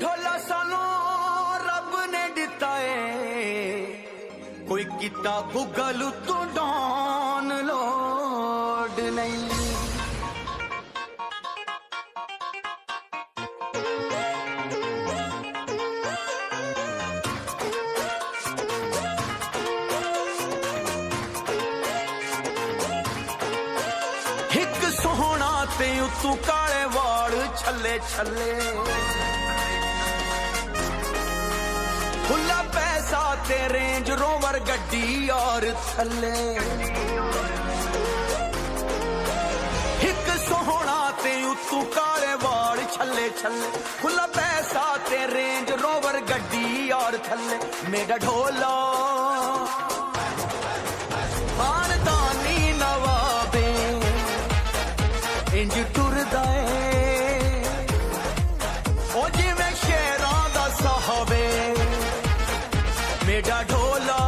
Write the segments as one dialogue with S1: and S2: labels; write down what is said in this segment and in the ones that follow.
S1: ढोला सानू रब ने दिता है, कोई किता गूगल तो डाउनलोड नहीं। एक सोहना ते उतू काले वाल छले छले, खुला पैसा ते रेंज रोवर गड्डी और थले। एक सोहना ते उतू काले वाल छले छले, खुला पैसा ते रेंज रोवर गड्डी और थले। मेरा ढोला खानदानी नवाबे इंज टुरदा है, ओ जिवें शेरां दा साहबे। मेरा ढोला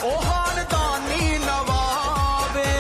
S1: ओ खानदानी नवाबे।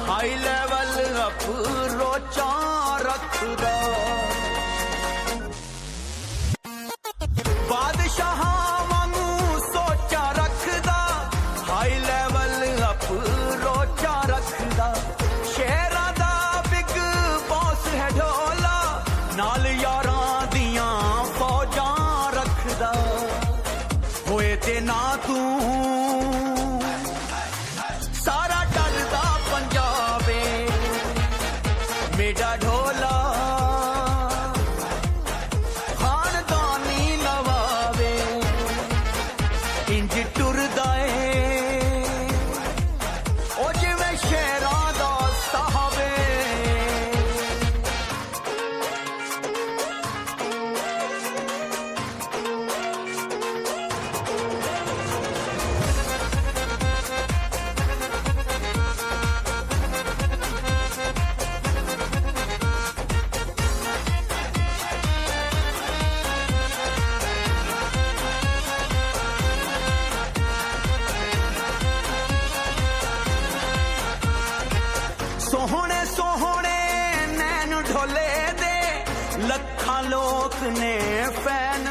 S1: हाई लेवल अप्रोचा रखदा, बादशाह वांगू सोचा रखदा। हाई लेवल अप्रोचा रखदा, शेरा दा बिग बॉस है ढोला, नाल यारां दियां फौजां रखदा। होए ते ना तू सारा डरदा पंजाबे। मेरा ढोला खानदानी नवाबे, इंज टुरदा है ओ जिवें शेरां दा साहबे। सोहने सोहने नैन ढोले दे, लखां लोक ने फैन